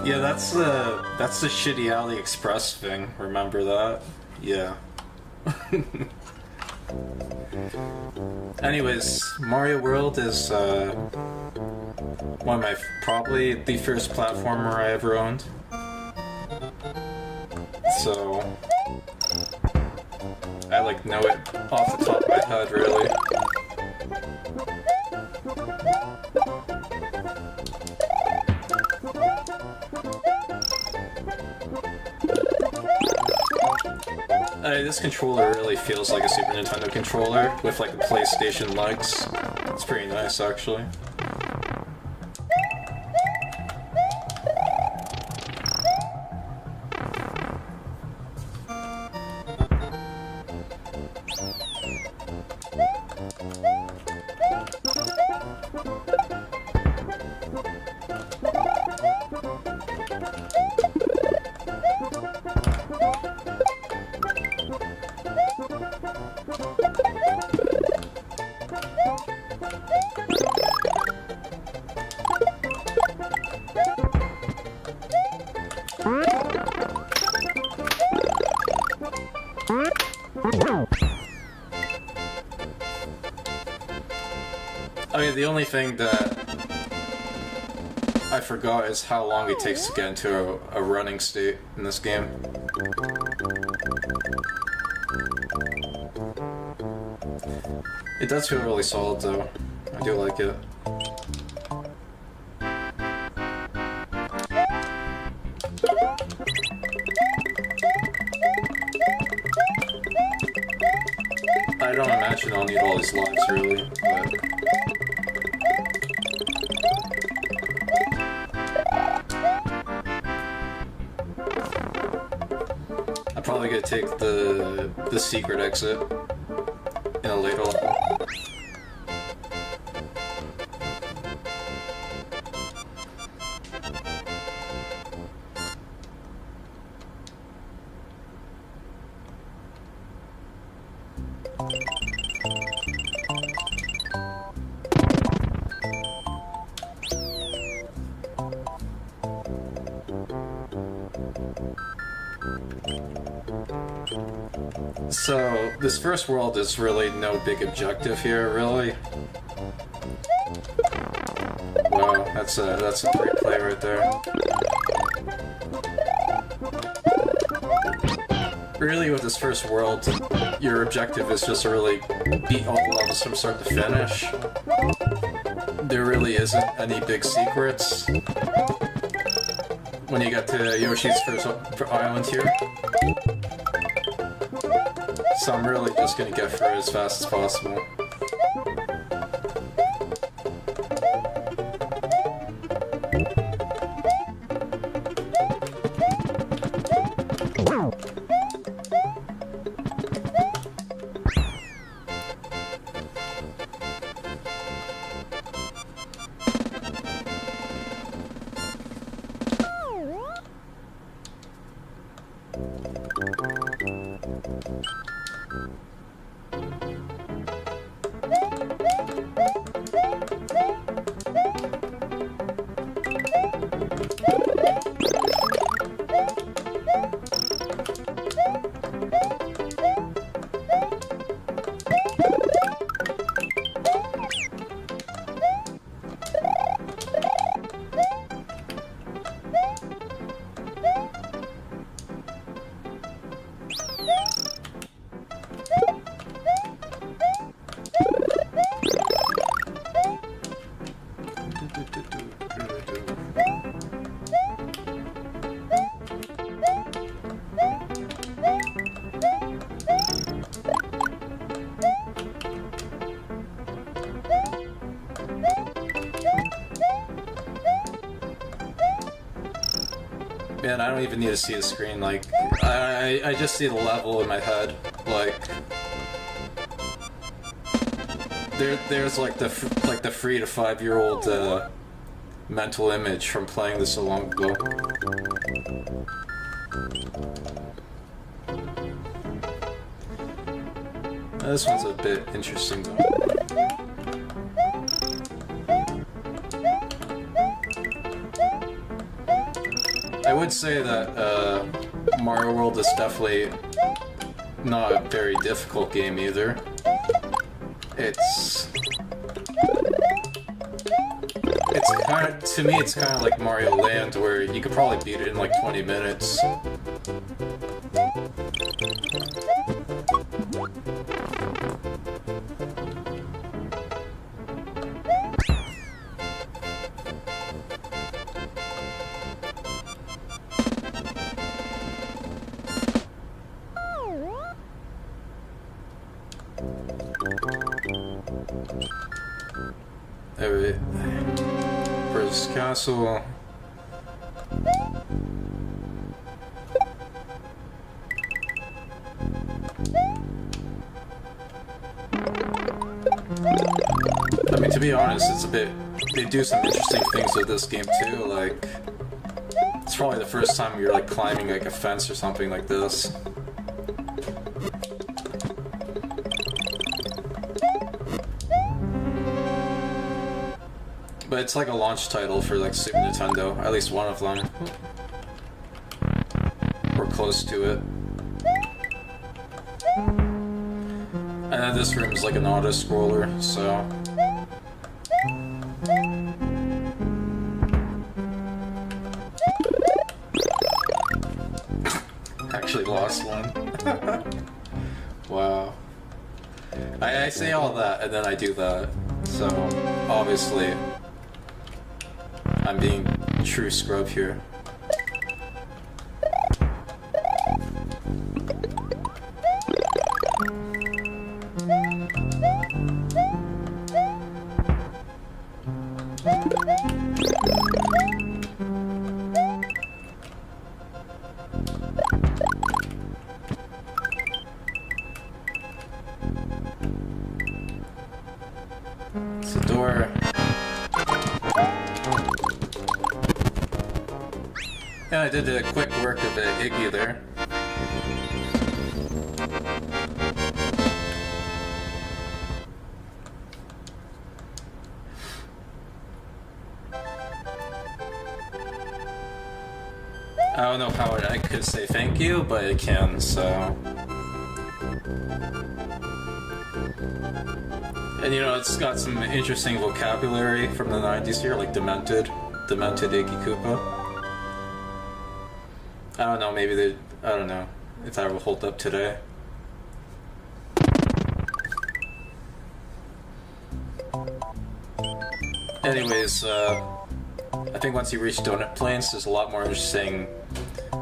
Yeah, that's the shitty AliExpress thing. Remember that? Yeah. Anyways, Mario World is one of my probably the first platformer I ever owned. So I like know it off the top of my head, really. This controller really feels like a Super Nintendo controller with like the PlayStation legs. It's pretty nice, actually. Okay, the only thing that I forgot is how long it takes to get into a running state in this game. It does feel really solid though. I do like it. I don't imagine I'll need all these lives really, but... I'm probably gonna take the secret exit in a later level. So, this first world is really no big objective here, really. Wow, that's a great play right there. Really, with this first world, your objective is just to really beat all the levels from start to finish. There really isn't any big secrets when you get to Yoshi's first island here. So I'm really just gonna get through it as fast as possible. Man, I don't even need to see the screen, like, I just see the level in my head, like, there's like the 3 to 5-year-old mental image from playing this so long ago. This one's a bit interesting though. I would say that Mario World is definitely not a very difficult game either. It's kind of, to me, it's kind of like Mario Land, where you could probably beat it in like 20 minutes. Alright. First castle. I mean, to be honest, it's a bit... They do some interesting things with this game too, like... It's probably the first time you're like climbing like a fence or something like this. But it's like a launch title for like Super Nintendo, at least one of them. Or close to it. And then this room is like an auto-scroller, so... Actually lost one. Wow. I say all that, and then I do that. So, obviously... I'm being true scrub here. It's a door. Yeah, I did a quick work of the Iggy there. I don't know how I could say thank you, but it can, so... And you know, it's got some interesting vocabulary from the 90s here, like demented Iggy Koopa. I don't know, maybe they... I don't know if that will hold up today. Anyways, I think once you reach Donut Plains, there's a lot more interesting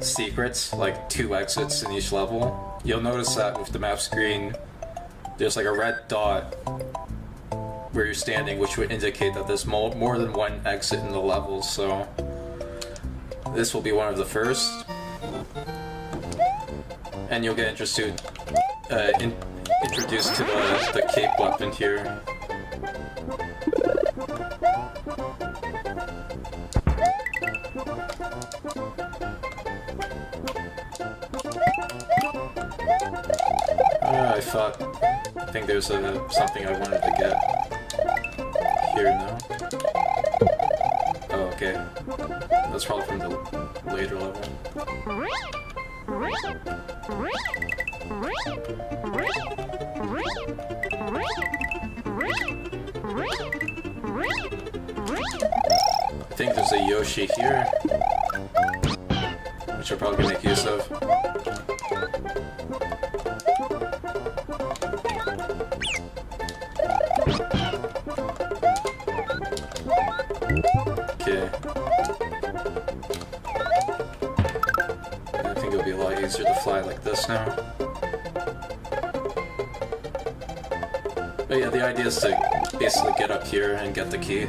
secrets, like 2 exits in each level. You'll notice that with the map screen, there's like a red dot where you're standing, which would indicate that there's more than 1 exit in the level, so... This will be one of the first. And you'll get introduced to the cape weapon here. I think there's something I wanted to get here now. Oh, okay. That's probably from the later level. I think there's a Yoshi here, which I'll probably make use of. Okay. I think it'll be a lot easier to fly like this now. But yeah, the idea is to basically get up here and get the key.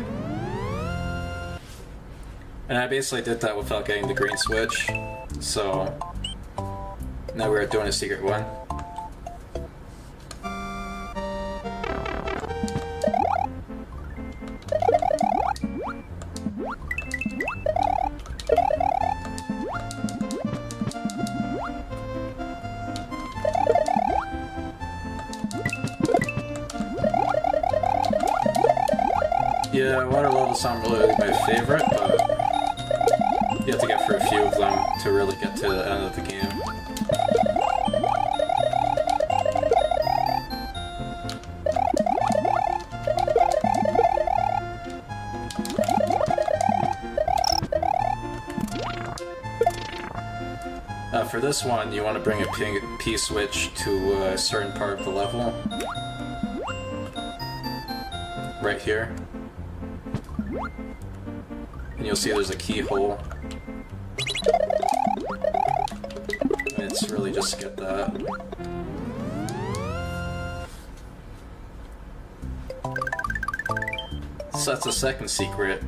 And I basically did that without getting the green switch, so now we're doing a secret one. Yeah, water levels aren't really my favorite, but You have to get through a few of them to really get to the end of the game. For this one, you want to bring a P-switch to a certain part of the level. Right here. And you'll see there's a keyhole. And it's really just to get that. So that's the second secret.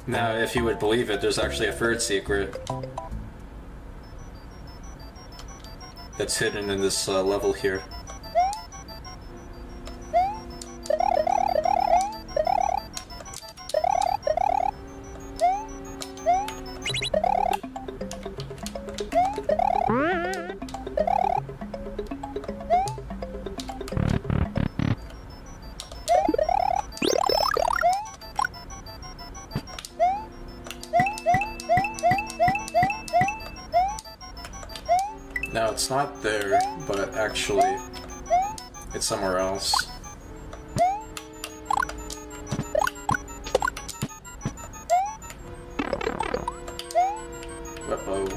Now, if you would believe it, there's actually a third secret that's hidden in this level here. Now it's not there, but actually it's somewhere else. Uh-oh.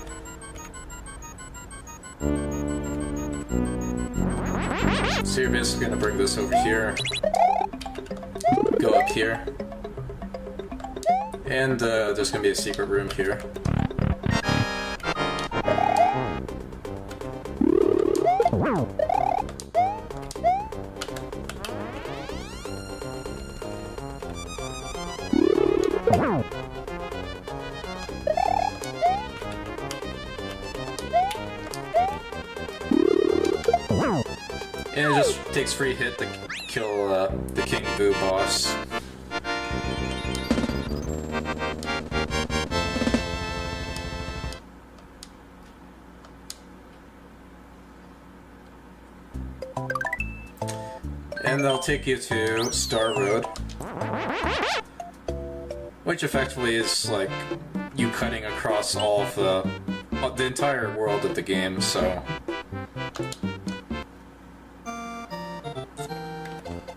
So you're basically gonna bring this over here, go up here, and there's gonna be a secret room here. And it just takes free hit to kill the King Boo boss. And they'll take you to Star Road, which effectively is like you cutting across all of the entire world of the game, so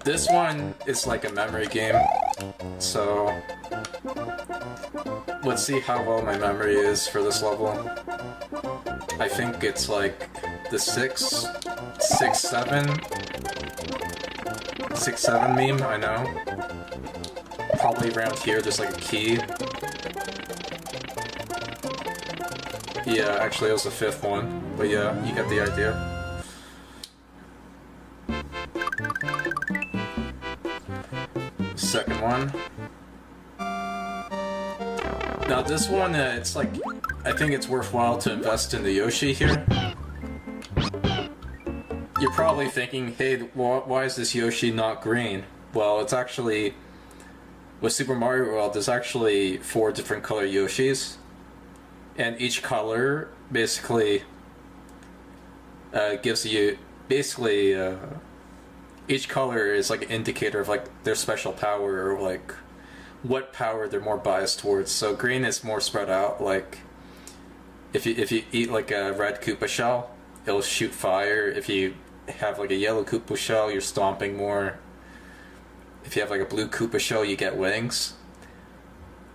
this one is like a memory game, so let's see how well my memory is for this level. I think it's like the 6, 7 meme, I know. Probably around here there's like a key. Yeah, actually it was the 5th one, but yeah, you get the idea. Second one. Now this one, it's like, I think it's worthwhile to invest in the Yoshi here. You're probably thinking, hey, why is this Yoshi not green? Well, it's actually, with Super Mario World, there's actually 4 different color Yoshis. And each color basically gives you, each color is like an indicator of like their special power or like what power they're more biased towards. So green is more spread out, like if you eat like a red Koopa shell, it'll shoot fire. If you have like a yellow Koopa shell, you're stomping more. If you have like a blue Koopa shell, you get wings.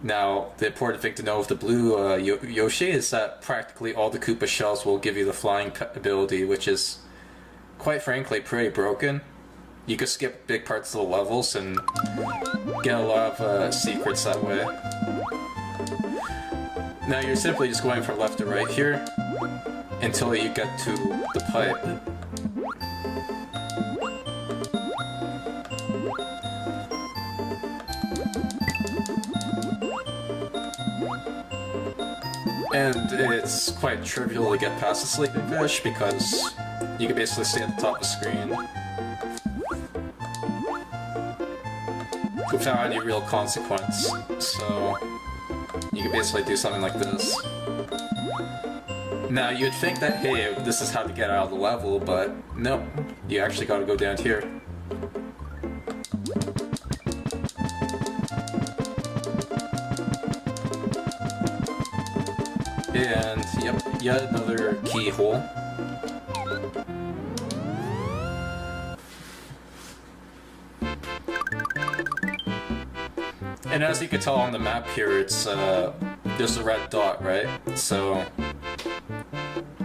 Now, the important thing to know with the blue Yoshi is that practically all the Koopa shells will give you the flying ability, which is, quite frankly, pretty broken. You could skip big parts of the levels and get a lot of secrets that way. Now, you're simply just going from left to right here until you get to the pipe. And it's quite trivial to get past the sleeping fish because you can basically stay at the top of the screen without any real consequence. So you can basically do something like this. Now you'd think that, hey, this is how to get out of the level, but nope, you actually gotta go down here. And, yep, yet another keyhole. And as you can tell on the map here, it's, there's a red dot, right? So,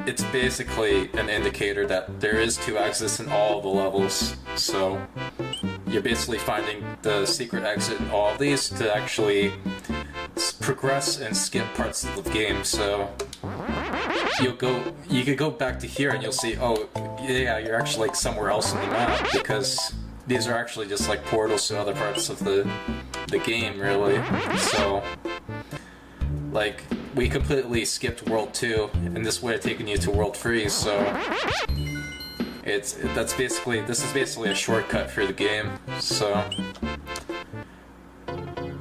it's basically an indicator that there is 2 exits in all of the levels. So, you're basically finding the secret exit in all of these to actually progress and skip parts of the game. So, you could go back to here and you'll see, oh, yeah, you're actually like somewhere else in the map, because these are actually just like portals to other parts of the game, really. So, like, we completely skipped World 2, and this would have taken you to World 3, so this is basically a shortcut for the game. So,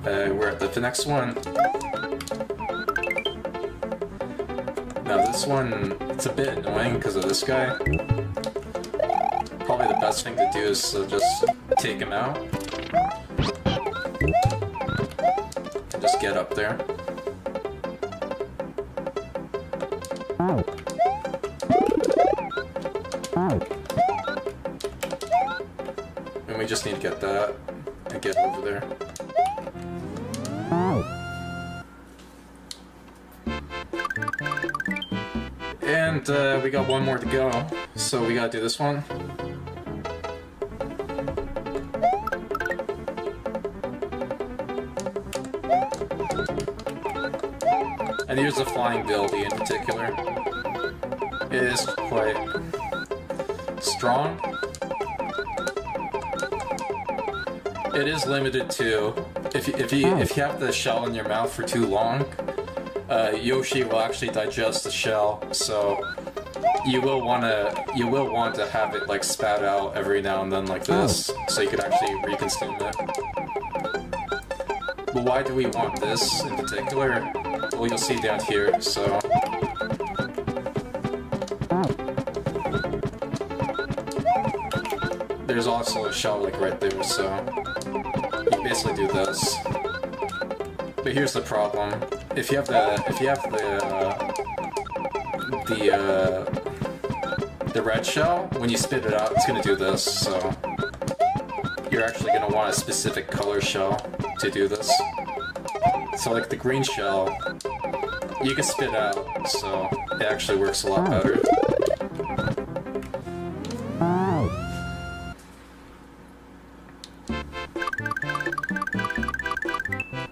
we're at the next one. Now this one, it's a bit annoying because of this guy. Probably the best thing to do is to just take him out. And just get up there. And we just need to get that and get over there. And we got one more to go, so we gotta do this one. And here's the flying ability in particular. It is quite strong. It is limited to if you have the shell in your mouth for too long, Yoshi will actually digest the shell. So you will want to have it like spat out every now and then like this, so you could actually reconsume it. But why do we want this in particular? Well, you'll see down here. So. There's also a shell like right there, so you basically do this. But here's the problem: if you have the red shell, when you spit it out, it's gonna do this. So you're actually gonna want a specific color shell to do this. So like the green shell, you can spit out, so it actually works a lot better.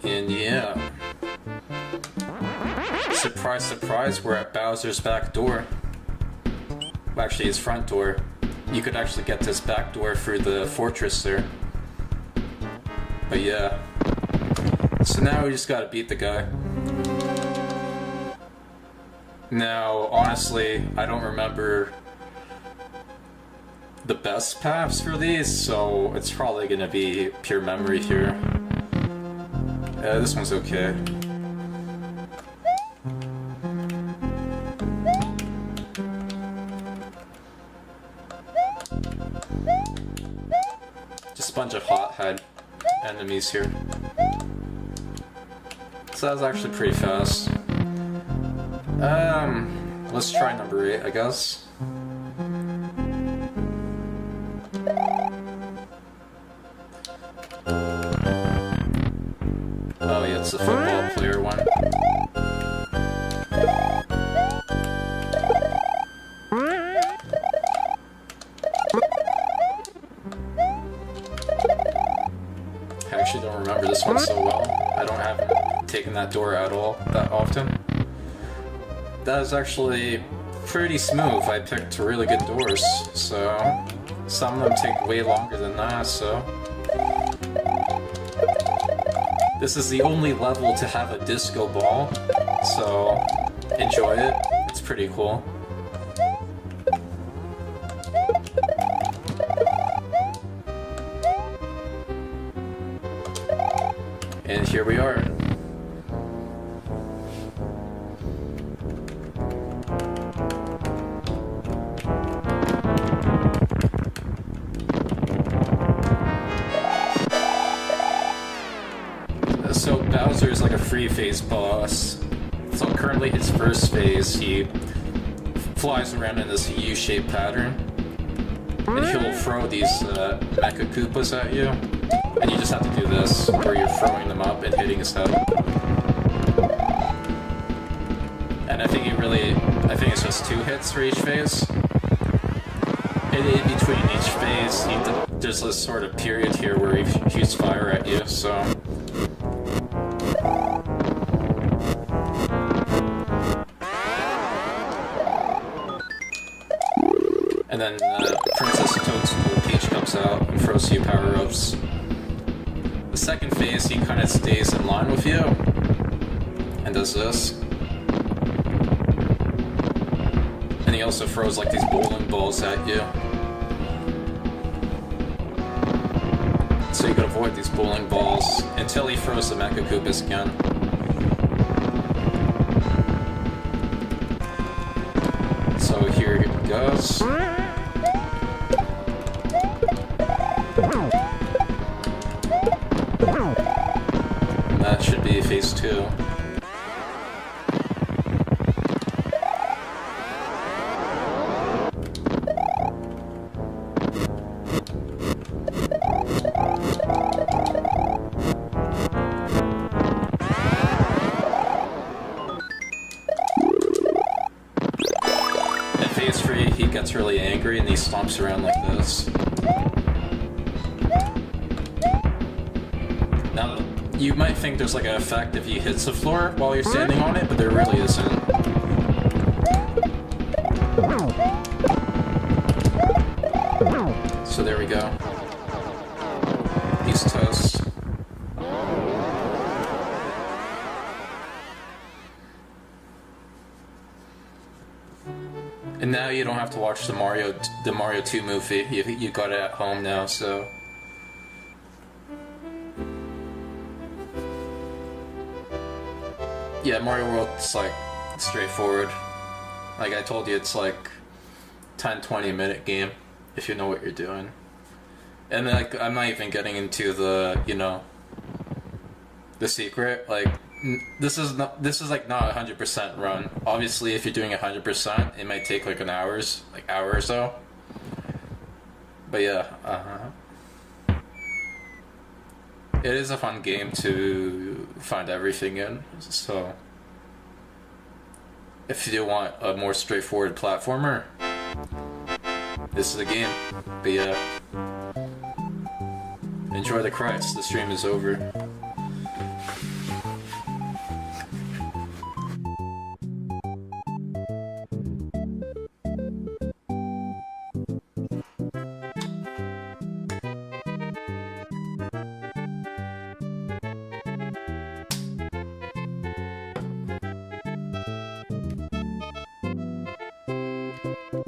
And yeah, surprise, surprise, we're at Bowser's back door. Well, actually, his front door. You could actually get this back door through the fortress there. But yeah, so now we just gotta beat the guy. Now, honestly, I don't remember the best paths for these, so it's probably gonna be pure memory here. This one's okay. Just a bunch of hothead enemies here. So that was actually pretty fast. Let's try number 8, I guess. Oh yeah, it's the football player one. I actually don't remember this one so well. I haven't taken that door at all that often. That is actually pretty smooth. I picked really good doors, so some of them take way longer than that, so. This is the only level to have a disco ball, so enjoy it. It's pretty cool. And here we are. So Bowser is like a free phase boss. So currently his first phase, he flies around in this U-shaped pattern, and he'll throw these Mecha Koopas at you, and you just have to do this, where you're throwing them up and hitting his head. And I think it's just 2 hits for each phase. And in between each phase, there's this sort of period here where he shoots fire at you, so... And then Princess Toadstool Peach comes out and throws you power-ups. The second phase, he kind of stays in line with you and does this. And he also throws like these bowling balls at you. So you can avoid these bowling balls until he throws the Mecha Koopas again. So here it goes. And that should be phase 2. In phase 3, he gets really angry and he stomps around like this. Now, you might think there's like an effect if he hits the floor while you're standing on it, but there really isn't. So there we go. He's toast. And now you don't have to watch the Mario 2 movie. You got it at home now, so... Yeah, Mario World's like straightforward. Like I told you, it's like 10-20 minute game if you know what you're doing. And like I'm not even getting into the, you know, the secret. Like this is like not 100% run. Obviously, if you're doing 100%, it might take like an hour or so. But yeah, it is a fun game to find everything in, so if you want a more straightforward platformer, this is the game. But yeah, enjoy the credits, the stream is over.